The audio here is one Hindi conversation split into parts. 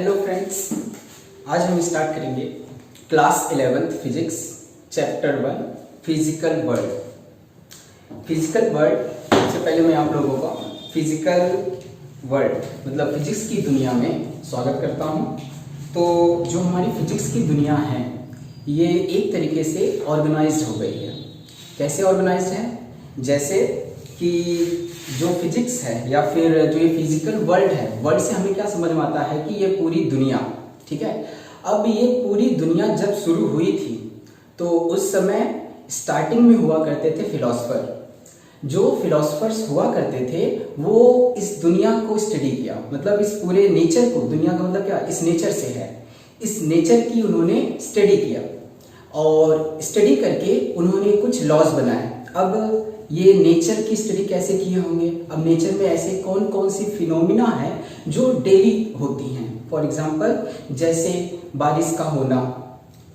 हेलो फ्रेंड्स, आज हम स्टार्ट करेंगे class 11th physics chapter 1 physical world. Physical world सबसे पहले मैं आप लोगों का फिजिकल वर्ल्ड मतलब फिजिक्स की दुनिया में स्वागत करता हूं। तो जो हमारी फिजिक्स की दुनिया है ये एक तरीके से ऑर्गेनाइज्ड हो गई है। कैसे ऑर्गेनाइज्ड है? जैसे कि जो फिजिक्स है या फिर जो ये फिजिकल वर्ल्ड है, वर्ल्ड से हमें क्या समझ में आता है कि ये पूरी दुनिया, ठीक है। अब ये पूरी दुनिया जब शुरू हुई थी तो उस समय स्टार्टिंग में हुआ करते थे फिलोसफर। जो फिलोसफर्स हुआ करते थे वो इस दुनिया को स्टडी किया, मतलब इस पूरे नेचर को, दुनिया का मतलब क्या, इस नेचर से है, इस नेचर की उन्होंने स्टडी किया और स्टडी करके उन्होंने कुछ लॉज बनाए। अब ये नेचर की स्टडी कैसे किए होंगे? अब नेचर में ऐसे कौन कौन सी फिनोमिना है जो डेली होती हैं। फॉर एग्जांपल जैसे बारिश का होना,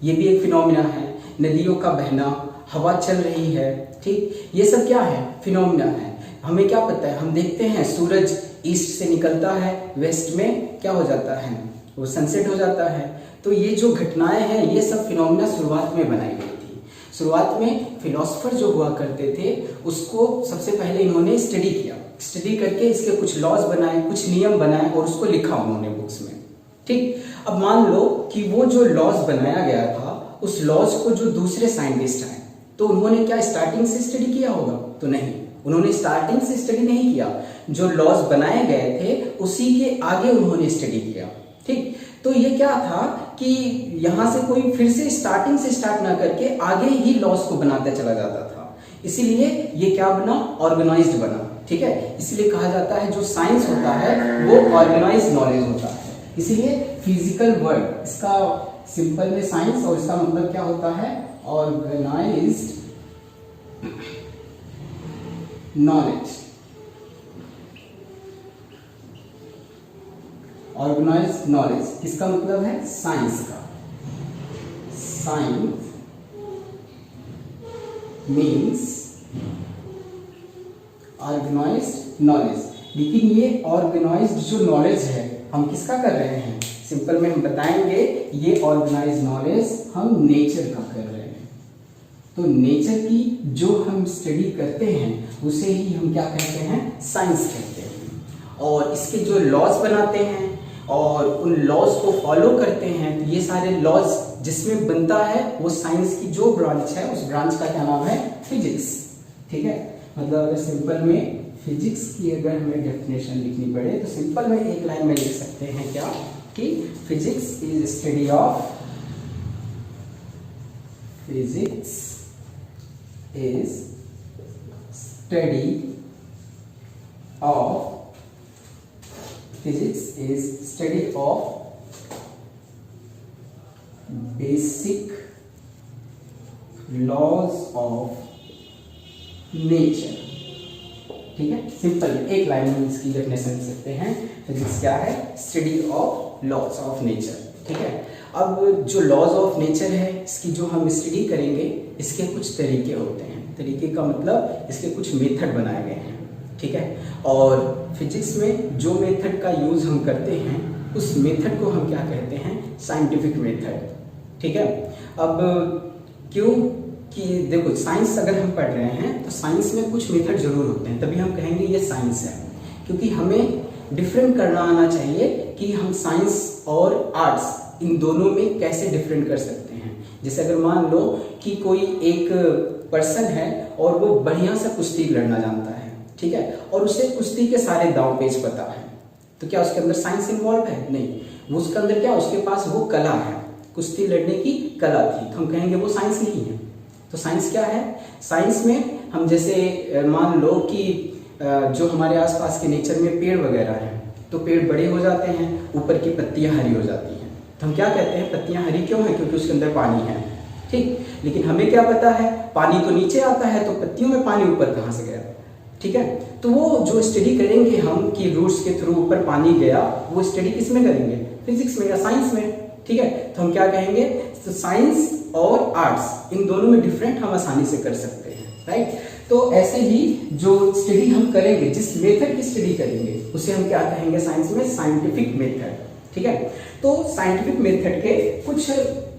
ये भी एक फिनोमिना है। नदियों का बहना, हवा चल रही है, ठीक, ये सब क्या है? फिनोमिना है। हमें क्या पता है? हम देखते हैं सूरज ईस्ट से निकलता है, वेस्ट में क्या हो जाता है? वो सनसेट हो जाता है। तो ये जो घटनाएं हैं ये सब फिनोमिना शुरुआत में बनाई गई थी। शुरुआत में फिलोसफर जो हुआ करते थे उसको सबसे पहले इन्होंने स्टडी किया, स्टडी करके इसके कुछ लॉज बनाए, कुछ नियम बनाए और उसको लिखा उन्होंने बुक्स में, ठीक। अब मान लो कि वो जो लॉज बनाया गया था उस लॉज को जो दूसरे साइंटिस्ट आए तो उन्होंने क्या स्टार्टिंग से स्टडी किया होगा? तो नहीं, उन्होंने स्टार्टिंग से स्टडी नहीं किया। जो लॉज बनाए गए थे उसी के आगे उन्होंने स्टडी किया, ठीक। तो ये क्या था कि यहां से कोई फिर से स्टार्टिंग से स्टार्ट ना करके आगे ही लॉस को बनाता चला जाता था। इसीलिए ये क्या बना? ऑर्गेनाइज्ड बना, ठीक है। इसलिए कहा जाता है जो साइंस होता है वो ऑर्गेनाइज्ड नॉलेज होता है। इसीलिए फिजिकल वर्ल्ड, इसका सिंपल में साइंस और इसका मतलब क्या होता है? Organised knowledge. ऑर्गेनाइज्ड नॉलेज किसका मतलब है? साइंस का। Science means organised knowledge. लेकिन ये ऑर्गेनाइज्ड जो नॉलेज है हम किसका कर रहे हैं? सिंपल में हम बताएंगे ये ऑर्गेनाइज्ड नॉलेज हम नेचर का कर रहे हैं। तो नेचर की जो हम स्टडी करते हैं उसे ही हम क्या कहते हैं? साइंस कहते हैं। और इसके जो लॉज बनाते हैं और उन लॉज को फॉलो करते हैं, तो ये सारे लॉज जिसमें बनता है वो साइंस की जो ब्रांच है उस ब्रांच का क्या नाम है? फिजिक्स, ठीक है। मतलब अगर सिंपल में फिजिक्स की अगर हमें डेफिनेशन लिखनी पड़े तो सिंपल में एक लाइन में लिख सकते हैं क्या कि physics is study of, physics is study of, physics is study of basic laws of nature, ठीक है। सिंपल एक लाइन में इसकी डेफिनेशन लिख सकते हैं। फिजिक्स क्या है? Study of laws of nature, ठीक है। अब जो लॉज ऑफ नेचर है इसकी जो हम स्टडी करेंगे इसके कुछ तरीके होते हैं। तरीके का मतलब इसके कुछ मेथड बनाए गए हैं, ठीक है। और फिजिक्स में जो मेथड का यूज हम करते हैं उस मेथड को हम क्या कहते हैं? साइंटिफिक मेथड, ठीक है। अब क्यों कि देखो साइंस अगर हम पढ़ रहे हैं तो साइंस में कुछ मेथड जरूर होते हैं, तभी हम कहेंगे ये साइंस है। क्योंकि हमें डिफरेंट करना आना चाहिए कि हम साइंस और आर्ट्स इन दोनों में कैसे डिफरेंट कर सकते हैं। जैसे अगर मान लो कि कोई एक पर्सन है और वो बढ़िया सा कुश्ती लड़ना जानता है, ठीक है, और उसे कुश्ती के सारे दांव पेच पता है, तो क्या उसके अंदर साइंस इन्वॉल्व है? नहीं, वो उसके अंदर क्या, उसके पास वो कला है, कुश्ती लड़ने की कला थी, तो हम कहेंगे वो साइंस नहीं है। तो साइंस क्या है? साइंस में हम जैसे मान लो कि जो हमारे आसपास के नेचर में पेड़ वगैरह हैं तो पेड़ बड़े हो जाते हैं, ऊपर की पत्तियां हरी हो जाती हैं, तो हम क्या कहते हैं? पत्तियां हरी क्यों हैं? क्योंकि उसके अंदर पानी है, ठीक। लेकिन हमें क्या पता है? पानी तो नीचे आता है, तो पत्तियों में पानी ऊपर कहाँ से गया, ठीक है। तो वो जो स्टडी करेंगे हम कि रूट्स के थ्रू ऊपर पानी गया, वो स्टडी किस में करेंगे? फिजिक्स में या साइंस में, ठीक है। तो हम क्या कहेंगे? तो साइंस और आर्ट्स इन दोनों में डिफरेंट हम आसानी से कर सकते हैं, राइट। तो ऐसे ही जो स्टडी हम करेंगे, जिस मेथड की स्टडी करेंगे उसे हम क्या कहेंगे साइंस में? साइंटिफिक मेथड, ठीक है। तो साइंटिफिक मेथड के कुछ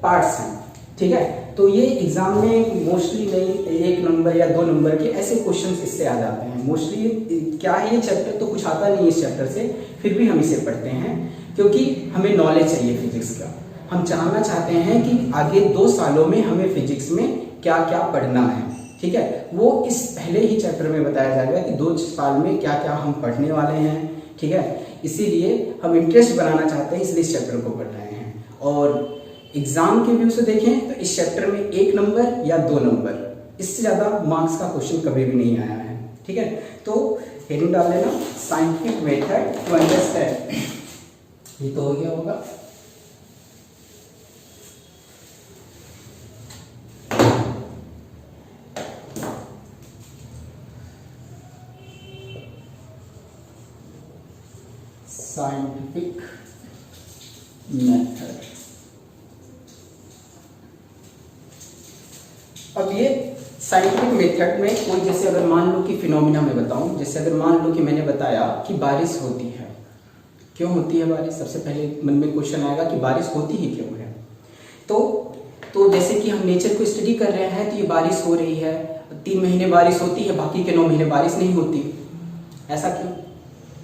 पार्ट्स हैं, ठीक है। तो ये एग्जाम में मोस्टली नहीं 1 नंबर या 2 नंबर के ऐसे क्वेश्चंस इससे आ जाते हैं। मोस्टली क्या है, ये चैप्टर तो कुछ आता नहीं इस चैप्टर से, फिर भी हम इसे पढ़ते हैं क्योंकि हमें नॉलेज चाहिए फिजिक्स का। हम जानना चाहते हैं कि आगे 2 सालों में हमें फिजिक्स में क्या क्या पढ़ना है, ठीक है। वो इस पहले ही चैप्टर में बताया जाएगा कि 2 साल में क्या क्या हम पढ़ने वाले हैं, ठीक है। इसीलिए हम इंटरेस्ट बनाना चाहते हैं, इसलिए इस चैप्टर को पढ़ रहे हैं। और एग्जाम के व्यू से देखें तो इस चैप्टर में 1 नंबर या 2 नंबर, इससे ज़्यादा मार्क्स का क्वेश्चन कभी भी नहीं आया है, ठीक है। तो हेडिंग डाल लेना, साइंटिफिक मेथड टू अंडरस्टैंड, ये तो हो गया होगा। Scientific method. अब ये साइंटिफिक मेथड में कोई, जैसे अगर मान लो कि फिनोमिना में बताऊं, जैसे अगर मान लो कि मैंने बताया कि बारिश होती है, क्यों होती है बारिश, सबसे पहले मन में क्वेश्चन आएगा कि बारिश होती ही क्यों है। तो जैसे कि हम नेचर को स्टडी कर रहे हैं, तो ये बारिश हो रही है, 3 महीने बारिश होती है, बाकी के 9 महीने बारिश नहीं होती, ऐसा क्यों,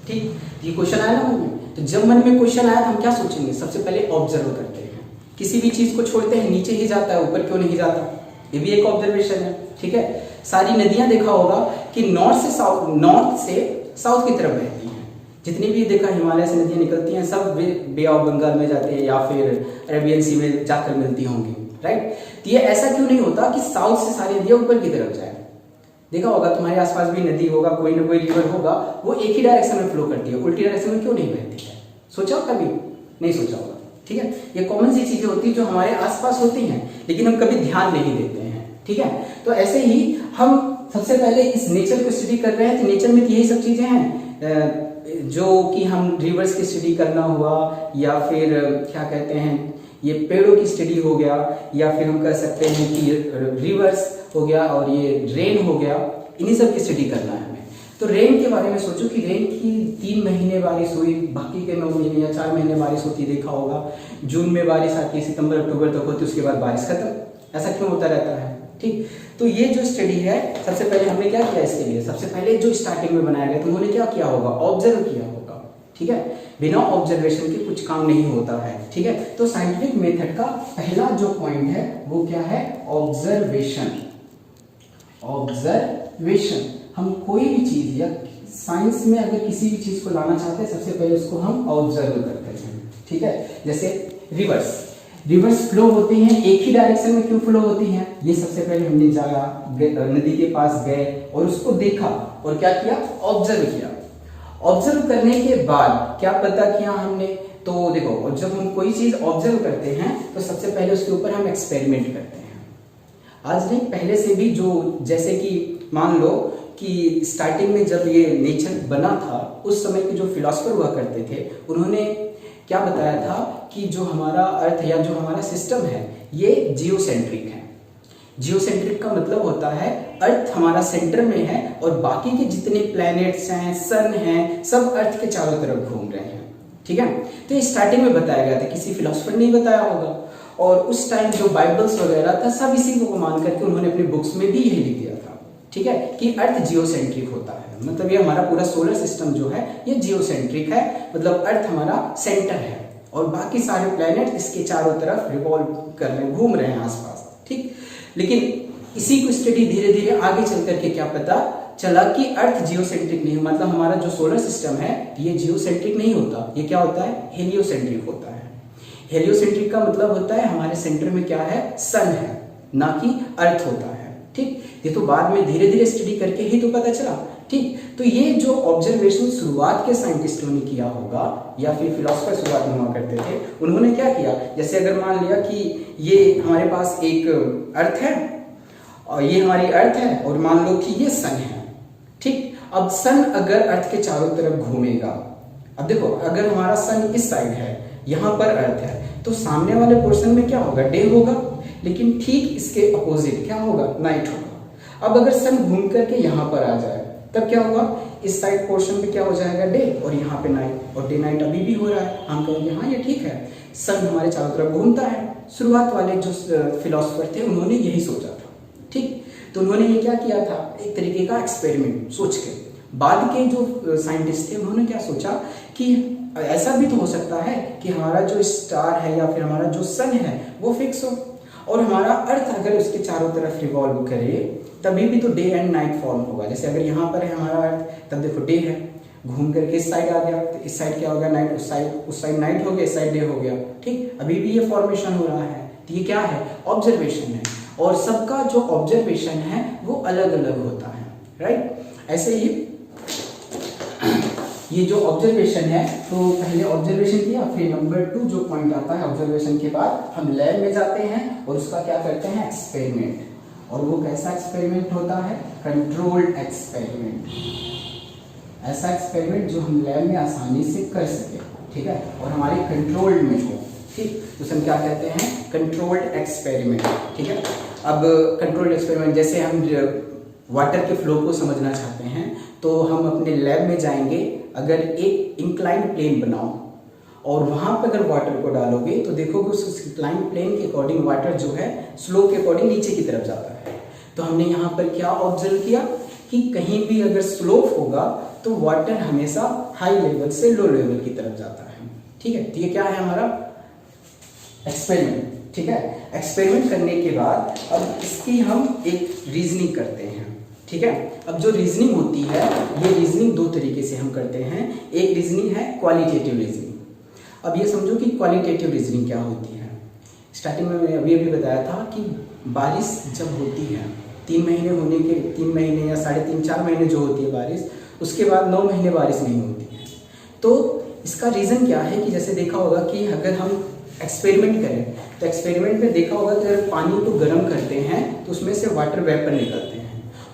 ठीक। ये क्वेश्चन आया ना मन में, तो जब मन में क्वेश्चन आया तो हम क्या सोचेंगे, सबसे पहले ऑब्जर्व करते हैं। किसी भी चीज को छोड़ते हैं, नीचे ही जाता है, ऊपर क्यों नहीं जाता, ये भी एक ऑब्जर्वेशन है, ठीक है। सारी नदियां देखा होगा कि नॉर्थ से साउथ की तरफ बहती हैं। जितनी भी देखा हिमालय से नदियां निकलती हैं, सब बे ऑफ बंगाल में जाते हैं या फिर अरेबियन सी में जाकर मिलती होंगी, राइट। तो ये ऐसा क्यों नहीं होता कि साउथ से सारी नदियां ऊपर की तरफ जाए। देखा होगा तुम्हारे आसपास भी नदी होगा, कोई ना कोई रिवर होगा, वो एक ही डायरेक्शन में फ्लो करती है, उल्टी डायरेक्शन में क्यों नहीं बहती है, सोचा कभी नहीं सोचा होगा, ठीक है। ये कॉमन सी चीजें होती है जो हमारे आसपास होती हैं, लेकिन हम कभी ध्यान नहीं देते हैं, ठीक है। तो ऐसे ही हम सबसे पहले इस नेचर को स्टडी कर रहे हैं, तो नेचर में तो यही सब चीजें हैं जो कि हम रिवर्स की स्टडी करना हुआ, या फिर क्या कहते हैं, ये पेड़ों की स्टडी हो गया, या फिर हम कह सकते हैं कि रिवर्स हो गया, और ये रेन हो गया, इन्हीं सब की स्टडी करना है हमें। तो रेन के बारे में सोचो कि रेन की 3 महीने बारिश हुई, बाकी के 9 महीने या 4 महीने बारिश होती, देखा होगा जून में बारिश आती है, सितंबर अक्टूबर तक होती, उसके बाद बारिश खत्म, ऐसा क्यों होता रहता है, ठीक। तो ये जो स्टडी है, सबसे पहले हमने क्या किया इसके लिए, सबसे पहले जो स्टार्टिंग में बनाया गया, तो उन्होंने क्या किया होगा, ऑब्जर्व किया होगा, ठीक है। बिना ऑब्जर्वेशन के कुछ काम नहीं होता है, ठीक है। तो साइंटिफिक मेथड का पहला जो पॉइंट है वो क्या है, ऑब्जर्वेशन। ऑब्जर्वेशन, हम कोई भी चीज या साइंस में अगर किसी भी चीज को लाना चाहते हैं, सबसे पहले उसको हम ऑब्जर्व करते हैं, ठीक है। जैसे रिवर्स फ्लो होती हैं, एक ही डायरेक्शन में क्यों फ्लो होती हैं, ये सबसे पहले हमने जाना, नदी के पास गए और उसको देखा और क्या किया, ऑब्जर्व किया। ऑब्जर्व करने के बाद क्या पता किया हमने, तो देखो जब हम कोई चीज ऑब्जर्व करते हैं तो सबसे पहले उसके ऊपर हम एक्सपेरिमेंट करते हैं। आज नहीं, पहले से भी, जो जैसे कि मान लो कि स्टार्टिंग में जब ये नेचर बना था, उस समय के जो फिलोसफर हुआ करते थे, उन्होंने क्या बताया था कि जो हमारा अर्थ या जो हमारा सिस्टम है ये जियोसेंट्रिक है। जियोसेंट्रिक का मतलब होता है अर्थ हमारा सेंटर में है और बाकी के जितने प्लैनेट्स हैं, सन हैं, सब अर्थ के चारों तरफ घूम रहे हैं, ठीक है। तो ये स्टार्टिंग में बताया गया था, किसी फिलोसफर ने बताया होगा, और उस टाइम जो बाइबल्स वगैरह था, सब इसी को मान करके उन्होंने अपनी बुक्स में भी यही लिख दिया था, ठीक है, कि अर्थ जियोसेंट्रिक होता है। मतलब ये हमारा पूरा सोलर सिस्टम जो है ये जियोसेंट्रिक है, मतलब अर्थ हमारा सेंटर है और बाकी सारे प्लैनेट इसके चारों तरफ रिवॉल्व कर रहे हैं, घूम रहे हैं आसपास, ठीक। लेकिन इसी को स्टडी धीरे धीरे आगे चल करके क्या पता चला कि अर्थ जियोसेंट्रिक नहीं, मतलब हमारा जो सोलर सिस्टम है ये जियोसेंट्रिक नहीं होता, ये क्या होता है, हेलियोसेंट्रिक होता है। हेलियोसेंट्रिक का मतलब होता है हमारे सेंटर में क्या है, सन है, ना कि अर्थ होता है, ठीक। ये तो बाद में धीरे धीरे स्टडी करके ही तो पता चला, ठीक। तो ये जो ऑब्जर्वेशन शुरुआत के साइंटिस्टों ने किया होगा या फिर फिलोसफर शुरुआत में हुआ करते थे, उन्होंने क्या किया, जैसे अगर मान लिया कि ये हमारे पास एक अर्थ है और ये हमारी अर्थ है, और मान लो कि ये सन है, ठीक। अब सन अगर अर्थ के चारों तरफ घूमेगा, अब देखो अगर हमारा सन इस साइड है, यहाँ पर अर्थ है, तो सामने वाले पोर्शन में क्या होगा, डे होगा, लेकिन ठीक इसके अपोजिट क्या होगा, नाइट होगा। अब अगर सन घूम करके यहाँ पर आ जाए तब क्या होगा, इस साइड पोर्शन में क्या हो जाएगा, डे, और यहाँ पे नाइट, और डे नाइट अभी भी हो रहा है, हम कहेंगे हाँ ये ठीक है। सन हमारे चारों तरफ घूमता है। शुरुआत वाले जो फिलोसोफर थे उन्होंने यही सोचा था, ठीक। तो उन्होंने ये क्या किया था, एक तरीके का एक्सपेरिमेंट सोच के। बाद के जो साइंटिस्ट थे उन्होंने क्या सोचा कि ऐसा भी तो हो सकता है कि हमारा जो स्टार है या फिर हमारा जो सन है वो फिक्स हो, और हमारा अर्थ अगर उसके चारों तरफ रिवॉल्व करे तभी भी तो डे एंड नाइट फॉर्म होगा। जैसे अगर यहाँ पर है हमारा अर्थ, तब देखो डे है, घूम करके इस साइड आ गया तो इस साइड क्या हो गया, नाइट, उस साइड नाइट हो गया, इस साइड डे हो गया, ठीक। अभी भी ये फॉर्मेशन हो रहा है। तो ये क्या है, ऑब्जर्वेशन है, और सबका जो ऑब्जर्वेशन है वो अलग अलग होता है, राइट। ऐसे ही ये जो ऑब्जर्वेशन है, तो पहले ऑब्जर्वेशन किया, फिर नंबर 2 जो पॉइंट आता है ऑब्जर्वेशन के बाद हम लैब में जाते हैं और उसका क्या करते हैं, एक्सपेरिमेंट। और वो कैसा एक्सपेरिमेंट होता है, कंट्रोल्ड एक्सपेरिमेंट। ऐसा एक्सपेरिमेंट जो हम लैब में आसानी से कर सके, ठीक है, और हमारे कंट्रोल्ड में हो, ठीक। तो हम क्या कहते हैं, कंट्रोल्ड एक्सपेरिमेंट, ठीक है। अब कंट्रोल्ड एक्सपेरिमेंट, जैसे हम वाटर के फ्लो को समझना चाहते हैं तो हम अपने लैब में जाएंगे, अगर एक इंक्लाइंड प्लेन बनाओ और वहां पर अगर वाटर को डालोगे तो देखोगे उस इंक्लाइंड प्लेन के अकॉर्डिंग वाटर जो है स्लोप के अकॉर्डिंग नीचे की तरफ जाता है। तो हमने यहाँ पर क्या ऑब्जर्व किया कि कहीं भी अगर स्लोप होगा तो वाटर हमेशा हाई लेवल से लो लेवल की तरफ जाता है, ठीक है। तो ये क्या है हमारा एक्सपेरिमेंट, ठीक है। एक्सपेरिमेंट करने के बाद अब इसकी हम एक रीजनिंग करते हैं, ठीक है। अब जो रीजनिंग होती है, ये रीजनिंग 2 तरीके से हम करते हैं। एक रीजनिंग है क्वालिटेटिव रीजनिंग। अब ये समझो कि क्वालिटेटिव रीजनिंग क्या होती है। स्टार्टिंग में मैंने अभी बताया था कि बारिश जब होती है 3 महीने होने के 3 महीने या 3.5-4 महीने जो होती है बारिश, उसके बाद 9 महीने बारिश नहीं होती है। तो इसका रीज़न क्या है कि जैसे देखा होगा कि अगर हम एक्सपेरिमेंट करें तो एक्सपेरिमेंट में देखा होगा कि अगर पानी को गर्म करते हैं तो उसमें से वाटर वेपर निकलते हैं,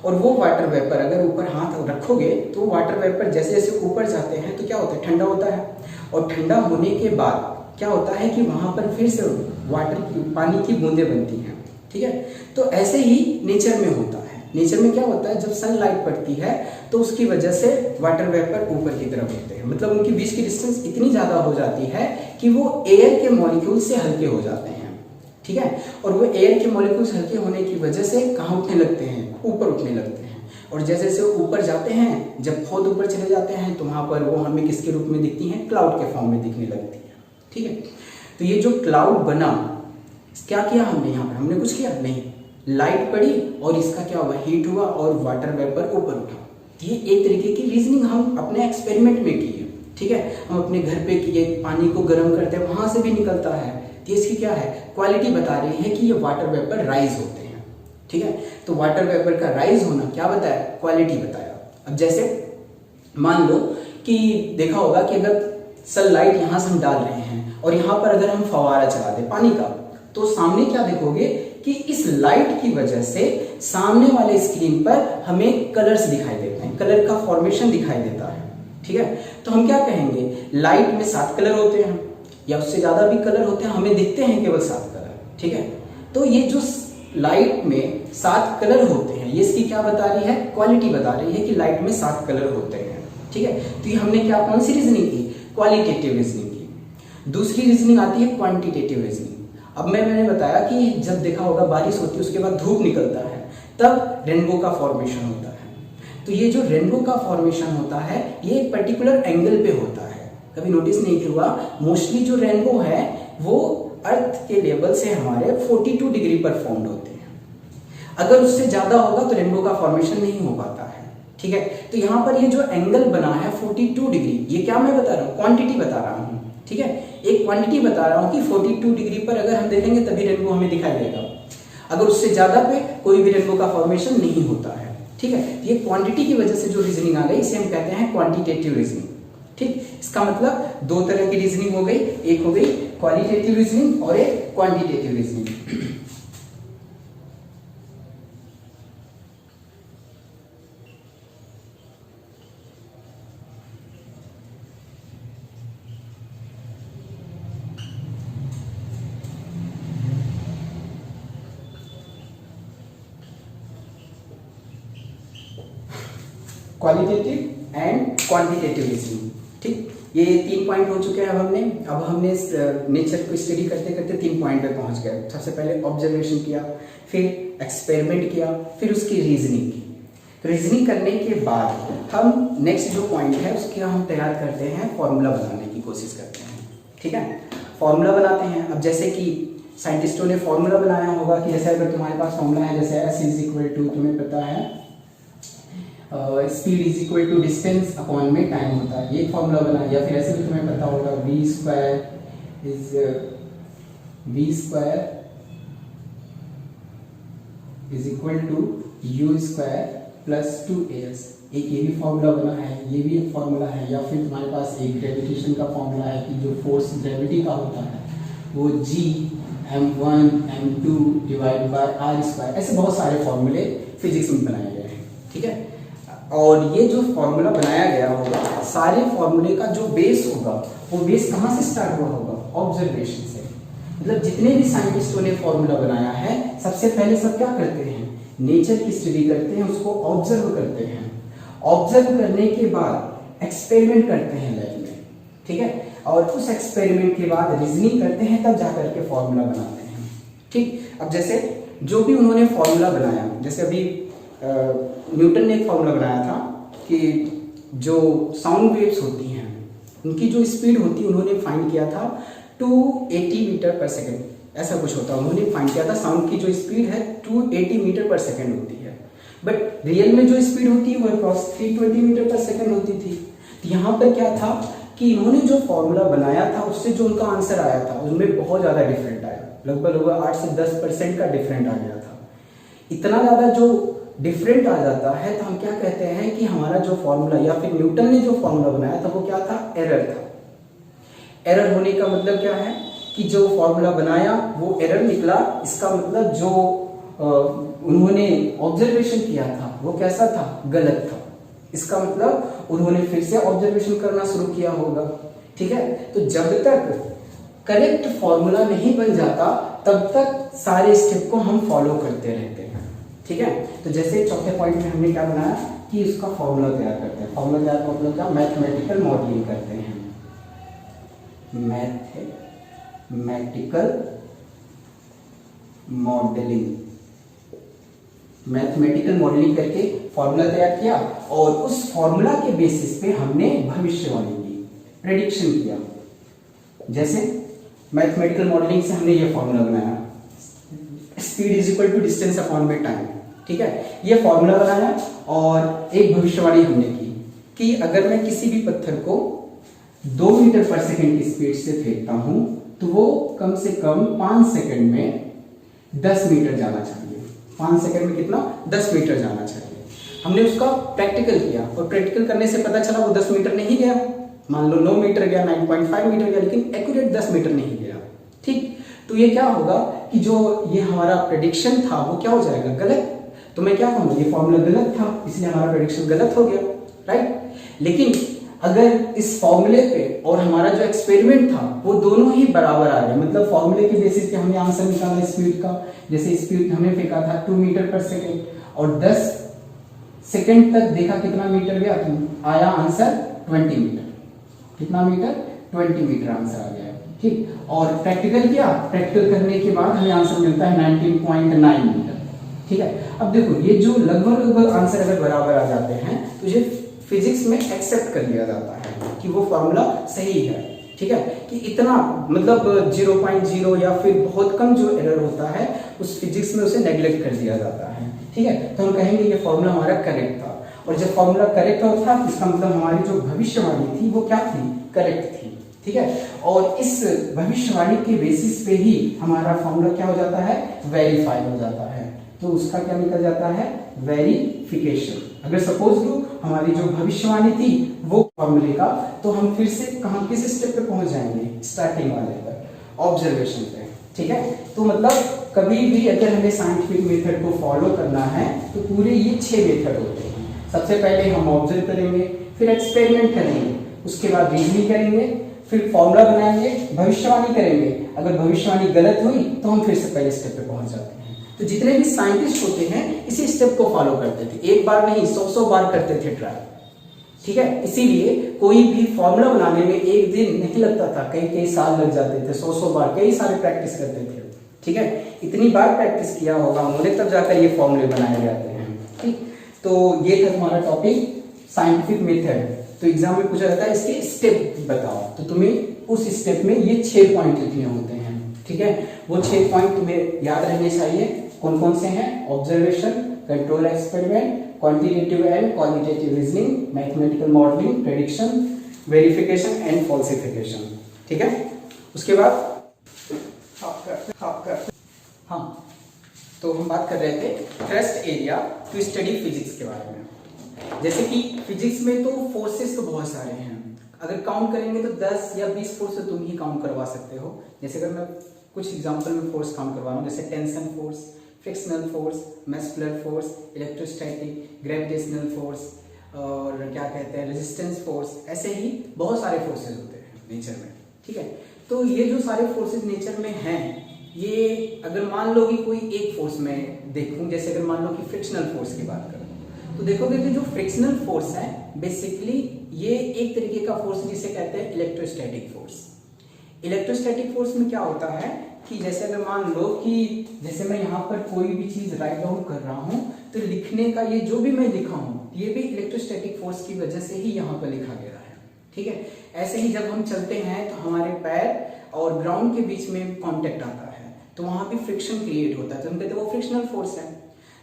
और वो वाटर वेपर अगर ऊपर हाथ रखोगे तो वाटर वेपर जैसे जैसे ऊपर जाते हैं तो क्या होता है, ठंडा होता है। और ठंडा होने के बाद क्या होता है कि वहाँ पर फिर से पानी की बूंदें बनती हैं, ठीक है। तो ऐसे ही नेचर में होता है। नेचर में क्या होता है, जब सनलाइट पड़ती है तो उसकी वजह से वाटर वेपर ऊपर की तरफ होते हैं, मतलब उनके बीच की डिस्टेंस इतनी ज़्यादा हो जाती है कि वो एयर के मॉलिक्यूल से हल्के हो जाते हैं, ठीक है। और वो एयर के मॉलिक्यूल्स हल्के होने की वजह से कहाँ उठने लगते हैं, ऊपर उठने लगते हैं। और जैसे जैसे ऊपर जाते हैं, जब बहुत ऊपर चले जाते हैं तो वहाँ पर वो हमें किसके रूप में दिखती हैं, क्लाउड के फॉर्म में दिखने लगती है, ठीक है। तो ये जो क्लाउड बना, क्या किया हमने यहाँ पर, हमने कुछ किया नहीं, लाइट पड़ी और इसका क्या हुआ, हीट हुआ और वाटर वेपर ऊपर उठा। ये एक तरीके की रीजनिंग हम अपने एक्सपेरिमेंट में किए, ठीक है। हम अपने घर पे किए, पानी को गर्म करते हैं, वहां से भी निकलता है। तो इसकी क्या है, क्वालिटी बता रही है कि ये वाटर वेपर राइज होते हैं, ठीक है। तो वाटर वेपर का राइज होना क्या बताया, क्वालिटी बताया। अब जैसे मान लो कि देखा होगा कि अगर सनलाइट यहाँ से हम डाल रहे हैं और यहाँ पर अगर हम फवारा चला दें पानी का, तो सामने क्या देखोगे कि इस लाइट की वजह से सामने वाले स्क्रीन पर हमें कलर्स दिखाई देते हैं, कलर का फॉर्मेशन दिखाई देता है, ठीक है। तो हम क्या कहेंगे, लाइट में 7 कलर होते हैं या उससे ज्यादा भी कलर होते हैं, हमें दिखते हैं केवल 7 कलर, ठीक है। तो ये जो लाइट में 7 कलर होते हैं, ये इसकी क्या बता रही है, क्वालिटी बता रही है कि लाइट में 7 कलर होते हैं, ठीक है। तो ये हमने क्या, कौन सी रीजनिंग की, क्वालिटेटिव रीजनिंग की। दूसरी रीजनिंग आती है क्वांटिटेटिव रीजनिंग। अब मैंने बताया कि जब देखा होगा बारिश होती है उसके बाद धूप निकलता है, तब रेनबो का फॉर्मेशन होता है। तो ये जो रेनबो का फॉर्मेशन होता है ये एक पर्टिकुलर एंगल पे होता है। कभी नोटिस नहीं हुआ, मोस्टली जो रेनबो है वो अर्थ के लेवल से हमारे 42 डिग्री पर फॉर्म होते हैं। अगर उससे ज्यादा होगा तो रेनबो का फॉर्मेशन नहीं हो पाता है, ठीक है। तो यहाँ पर ये जो एंगल बना है 42 डिग्री, ये क्या मैं बता रहा हूँ, क्वांटिटी बता रहा हूँ, ठीक है। एक क्वांटिटी बता रहा हूँ कि 42 डिग्री पर अगर हम देखेंगे तभी रेनबो हमें दिखाई देगा, अगर उससे ज्यादा पे कोई भी रेनबो का फॉर्मेशन नहीं होता है, ठीक है। ये क्वांटिटी की वजह से जो रीजनिंग आ गई इसे हम कहते हैं क्वांटिटेटिव रीजनिंग, ठीक। इसका मतलब 2 तरह की रीजनिंग हो गई, एक हो गई क्वालिटेटिव रीजनिंग और एक quantitative reasoning. Qualitative and quantitative reasoning, ठीक। ये 3 पॉइंट हो चुके हैं अब हमने नेचर को स्टडी करते करते 3 पॉइंट पे पहुंच गए। सबसे पहले ऑब्जर्वेशन किया, फिर एक्सपेरिमेंट किया, फिर उसकी रीजनिंग की। रीजनिंग करने के बाद हम नेक्स्ट जो पॉइंट है उसके हम तैयार करते हैं, फॉर्मूला बनाने की कोशिश करते हैं। ठीक है, फॉर्मूला बनाते हैं। अब जैसे कि साइंटिस्टों ने फॉर्मूला बनाया होगा कि जैसे अगर तुम्हारे पास फॉर्मूला है, जैसे S इज इक्वल टू, तुम्हें पता है speed is equal to distance upon में टाइम होता है, ये फॉर्मूला बना। या फिर ऐसे भी तुम्हें पता होगा v square is equal to u square plus 2as। एक ये भी फॉर्मूला बना है, ये भी एक फॉर्मूला है। या फिर तुम्हारे पास एक ग्रेविटेशन का फॉर्मूला है कि जो फोर्स ग्रेविटी का होता है वो g m1 m2 divide by r square. ऐसे बहुत सारे फॉर्मूले फिजिक्स में बनाए गए हैं। ठीक है, और ये जो फॉर्मूला बनाया गया होगा, सारे फॉर्मूले का जो बेस होगा वो बेस कहाँ से स्टार्ट हुआ होगा? ऑब्जर्वेशन से। मतलब जितने भी साइंटिस्टों ने फॉर्मूला बनाया है, सबसे पहले सब क्या करते हैं? नेचर की स्टडी करते हैं, उसको ऑब्जर्व करते हैं। ऑब्जर्व करने के बाद एक्सपेरिमेंट करते हैं लैब में। ठीक है, और उस एक्सपेरिमेंट के बाद रीजनिंग करते हैं, तब जाकर के फॉर्मूला बनाते हैं। ठीक, अब जैसे जो भी उन्होंने फॉर्मूला बनाया, जैसे अभी न्यूटन ने एक फॉर्मूला बनाया था कि जो साउंड वेव्स होती हैं उनकी जो स्पीड होती है, उन्होंने फाइंड किया था 280 मीटर पर सेकेंड, ऐसा कुछ होता है। उन्होंने फाइंड किया था साउंड की जो स्पीड है 280 मीटर पर सेकेंड होती है, बट रियल में जो स्पीड होती है वो अप्रॉक्स 320 मीटर पर सेकेंड होती थी। तो यहाँ पर क्या था कि इन्होंने जो फॉर्मूला बनाया था उससे जो उनका आंसर आया था उसमें बहुत ज़्यादा डिफरेंट आया, लगभग 8 से 10% का डिफरेंट आ गया था। इतना ज़्यादा जो डिफरेंट आ जाता है तो हम क्या कहते हैं कि हमारा जो फॉर्मूला या फिर न्यूटन ने जो फॉर्मूला बनाया था वो क्या था? एरर था। एरर होने का मतलब क्या है कि जो फॉर्मूला बनाया वो एरर निकला। इसका मतलब जो उन्होंने ऑब्जर्वेशन किया था वो कैसा था? गलत था। इसका मतलब उन्होंने फिर से ऑब्जर्वेशन करना शुरू किया होगा। ठीक है, तो जब तक करेक्ट फॉर्मूला नहीं बन जाता तब तक सारे स्टेप को हम फॉलो करते रहते हैं। ठीक है, तो जैसे चौथे पॉइंट में हमने क्या बनाया कि इसका फॉर्मूला तैयार करते हैं। फॉर्मूला तैयार का मतलब क्या? मैथमेटिकल मॉडलिंग करते हैं। मैथमेटिकल मॉडलिंग करके फॉर्मूला तैयार किया और उस फॉर्मूला के बेसिस पे हमने भविष्यवाणी की, प्रेडिक्शन किया। जैसे मैथमेटिकल मॉडलिंग से हमने ये फॉर्मूला बनाया, speed is equal to distance upon by time. ठीक है, ये फॉर्मूला बनाया और एक भविष्यवाणी हमने की कि अगर मैं किसी भी पत्थर को 2 मीटर पर सेकंड की स्पीड से फेंकता हूं तो वो कम से कम 5 सेकंड में 10 मीटर जाना चाहिए। 5 सेकंड में कितना? 10 मीटर जाना चाहिए। हमने उसका प्रैक्टिकल किया और प्रैक्टिकल करने से पता चला वो 10 मीटर नहीं गया। मान लो 9 मीटर गया, 9.5 मीटर गया, लेकिन एक्यूरेट 10 मीटर नहीं गया। ठीक, तो ये क्या होगा कि जो ये हमारा प्रेडिक्शन था वो क्या हो जाएगा? गलत। तो मैं क्या कहूँगा? ये फॉर्मूला गलत था, इसलिए हमारा प्रेडिक्शन गलत हो गया, राइट। लेकिन अगर इस फॉर्मूले पे और हमारा जो एक्सपेरिमेंट था वो दोनों ही बराबर आ गए, मतलब फॉर्मूले के बेसिस पे हमने आंसर निकाला स्पीड का। जैसे स्पीड हमने फेंका था 2 मीटर पर सेकेंड और 10 सेकेंड तक देखा कितना मीटर गया, तो आया आंसर 20 मीटर। कितना मीटर? 20 मीटर आंसर आ गया। ठीक, और प्रैक्टिकल किया, प्रैक्टिकल करने के बाद हमें आंसर मिलता है 19.9 मीटर। ठीक है, अब देखो ये जो लगभग आंसर अगर बराबर आ जाते हैं तो ये फिजिक्स में एक्सेप्ट कर लिया जाता है कि वो फॉर्मूला सही है। ठीक है, कि इतना मतलब 0.0 या फिर बहुत कम जो एरर होता है उस फिजिक्स में उसे नेग्लेक्ट कर दिया जाता है। ठीक है, तो हम कहेंगे ये फॉर्मूला हमारा करेक्ट था। और जब फॉर्मूला करेक्ट था इसका मतलब हमारी जो भविष्यवाणी थी वो क्या थी? करेक्ट थी। ठीक है, और इस भविष्यवाणी के बेसिस पे ही हमारा फॉर्मूला क्या हो जाता है? वेरीफाई हो जाता है। तो उसका क्या निकल जाता है? वेरिफिकेशन। अगर सपोज लो हमारी जो भविष्यवाणी थी वो फॉर्मूले का, तो हम फिर से कहां, किस स्टेप पे पहुंच जाएंगे? स्टार्टिंग वाले पर, ऑब्जर्वेशन पे। ठीक है, तो मतलब कभी भी अगर हमें साइंटिफिक मेथड को फॉलो करना है तो पूरे ये 6 मेथड होते हैं। सबसे पहले हम ऑब्जर्व करेंगे, फिर एक्सपेरिमेंट करेंगे, उसके बाद रीजनिंग करेंगे, फिर फॉर्मूला बनाएंगे, भविष्यवाणी करेंगे। अगर भविष्यवाणी गलत हुई तो हम फिर से पहले स्टेप पे पहुंच जाते हैं। तो जितने भी साइंटिस्ट होते हैं इसी स्टेप को फॉलो करते थे, एक बार नहीं 100 बार करते थे ट्राई। ठीक है। इसीलिए कोई भी फॉर्मूला बनाने में एक दिन नहीं लगता था, कई कई साल लग जाते थे, 100 बार कई सारे प्रैक्टिस करते थे। ठीक है, इतनी बार प्रैक्टिस किया होगा उन्होंने, तब जाकर ये फॉर्मूले बनाए जाते हैं। ठीक, तो ये था तुम्हारा टॉपिक साइंटिफिक मेथड। तो एग्जाम में पूछा जाता है इसके स्टेप बताओ, तो तुम्हें उस स्टेप में ये 6 पॉइंट लिखने होते हैं। ठीक है, वो 6 पॉइंट तुम्हें याद रहने चाहिए। कौन कौन से हैं? Observation, control experiment, quantitative and qualitative reasoning, mathematical modelling, prediction, verification and falsification. ठीक है, उसके बाद हाँ, तो हम बात कर रहे थे thrust area to study physics के बारे में। जैसे कि फिजिक्स में तो फोर्सेस तो बहुत सारे हैं, अगर काउंट करेंगे तो 10 या 20 फोर्स तो तुम ही काउंट करवा सकते हो। जैसे अगर मैं कुछ एग्जांपल में फोर्स काउंट करवा रहा हूँ, जैसे tension force, frictional force, muscular force, electrostatic, gravitational force और क्या कहते हैं रेजिस्टेंस फोर्स, ऐसे ही बहुत सारे फोर्सेज होते हैं नेचर में। ठीक है, तो ये जो सारे फोर्सेज नेचर में हैं, ये अगर मान लो कि कोई एक फोर्स में देखूं, जैसे अगर मान लो कि फ्रिक्शनल फोर्स की बात करूं, तो देखोगे कि जो फ्रिक्शनल फोर्स है बेसिकली ये एक तरीके का फोर्स जिसे कहते हैं इलेक्ट्रोस्टैटिक फोर्स। इलेक्ट्रोस्टैटिक फोर्स में क्या होता है कि जैसे अगर मान लो कि जैसे मैं यहाँ पर कोई भी चीज राइट डाउन कर रहा हूँ, तो लिखने का ये जो भी मैं लिखा हूँ ये भी इलेक्ट्रोस्टैटिक फोर्स की वजह से ही यहाँ पर लिखा गया है। ठीक है, ऐसे ही जब हम चलते हैं तो हमारे पैर और ग्राउंड के बीच में कांटेक्ट आता है, तो वहां भी फ्रिक्शन क्रिएट होता है, तो हम कहते हैं वो फ्रिक्शनल फोर्स है।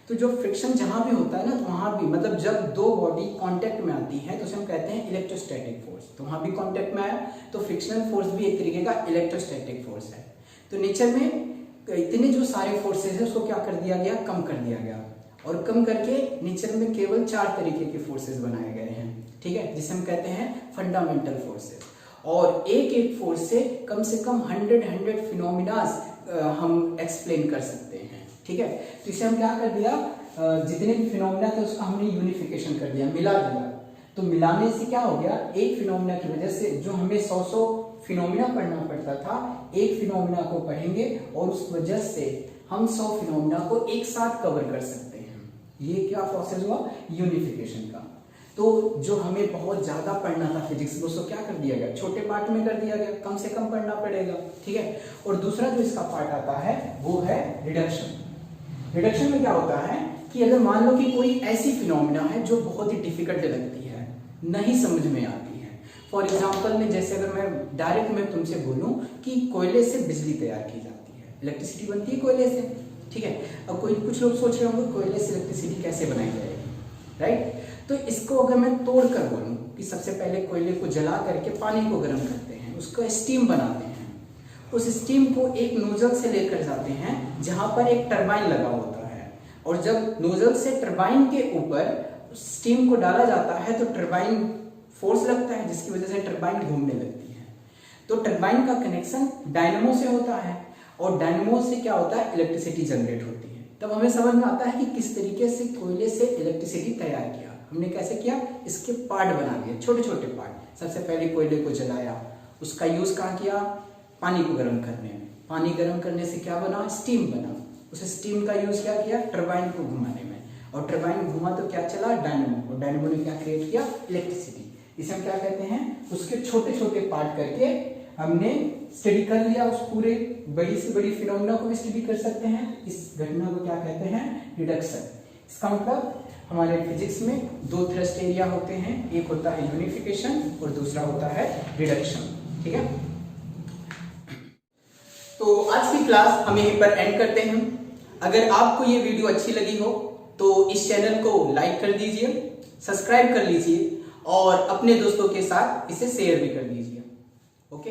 तो जो फ्रिक्शन जहां भी होता है ना, तो वहां भी मतलब जब दो बॉडी कांटेक्ट में आती है तो उसे हम कहते हैं इलेक्ट्रोस्टैटिक फोर्स। तो वहां भी कांटेक्ट में आया तो फ्रिक्शनल फोर्स भी एक तरीके का इलेक्ट्रोस्टैटिक फोर्स है। तो नेचर में इतने जो सारे फोर्सेज है उसको क्या कर दिया गया, कम कर दिया गया, और कम करके नेचर में केवल 4 तरीके के फोर्सेज बनाए गए हैं। ठीक है, जिसे हम कहते हैं फंडामेंटल फोर्सेज। और एक एक फोर्स से कम 100 फिनोमिनास हम एक्सप्लेन कर सकते हैं। ठीक है, तो इसे हम क्या कर दिया, जितने भी फिनोमिना थे उसका हमने यूनिफिकेशन कर दिया, मिला दिया। तो मिलाने से क्या हो गया, एक फिनोमिना की वजह से जो हमें 100 फिनोमिना पढ़ना पड़ता था, एक फिनोमिना को पढ़ेंगे और उस वजह से हम 100 फिनोमिना को एक साथ कवर कर सकते हैं। ये क्या प्रोसेस हुआ, यूनिफिकेशन का। तो जो हमें बहुत ज्यादा पढ़ना था फिजिक्स में, उसको क्या कर दिया गया, छोटे पार्ट में कर दिया गया, कम से कम पढ़ना पड़ेगा। ठीक है, और दूसरा जो इसका पार्ट आता है वो है रिडक्शन। रिडक्शन में क्या होता है कि अगर मान लो कि कोई ऐसी फिनोमिना है जो बहुत ही डिफिकल्ट लगती है, नहीं समझ में आती है। फॉर एग्जाम्पल में जैसे अगर मैं डायरेक्ट में तुमसे बोलूं कि कोयले से बिजली तैयार की जाती है, इलेक्ट्रिसिटी बनती है कोयले से। ठीक है, अब कुछ लोग सोच रहे होंगे कोयले से इलेक्ट्रिसिटी कैसे बनाई जाएगी, राइट। तो इसको अगर मैं तोड़ कर बोलूं कि सबसे पहले कोयले को जला करके पानी को गर्म करते हैं, उसको स्टीम बनाते हैं, उस स्टीम को एक नोजल से लेकर जाते हैं जहां पर एक टरबाइन लगा होता है, और जब नोजल से टरबाइन के ऊपर स्टीम को डाला जाता है तो टरबाइन फोर्स लगता है जिसकी वजह से टरबाइन घूमने लगती है। तो टरबाइन का कनेक्शन डायनेमो से होता है, और डायनेमो से क्या होता है, इलेक्ट्रिसिटी जनरेट होती है। तब हमें समझ में आता है कि किस तरीके से कोयले से इलेक्ट्रिसिटी तैयार किया। हमने कैसे किया, इसके पार्ट बना दिए, छोटे छोटे पार्ट। सबसे पहले कोयले को जलाया, उसका यूज कहाँ किया, पानी को गर्म करने में। पानी गर्म करने से क्या बना, स्टीम बना। उस स्टीम का यूज क्या किया, टरबाइन को घुमाने में, और टरबाइन घुमा तो क्या चला, डायनेमो, और डायनेमो ने क्या क्रिएट किया, इलेक्ट्रिसिटी। इसे हम क्या कहते हैं, उसके छोटे छोटे पार्ट करके हमने स्टडी कर लिया, उस पूरे बड़ी से बड़ी फिनोमिना को भी स्टडी कर सकते हैं। इस घटना को क्या कहते हैं, रिडक्शन। इसका मतलब हमारे फिजिक्स में 2 थ्रस्ट एरिया होते हैं, एक होता है यूनिफिकेशन और दूसरा होता है रिडक्शन। ठीक है, तो आज की क्लास हम यहीं पर एंड करते हैं। अगर आपको ये वीडियो अच्छी लगी हो तो इस चैनल को लाइक कर दीजिए, सब्सक्राइब कर लीजिए और अपने दोस्तों के साथ इसे शेयर भी कर दीजिए। ओके।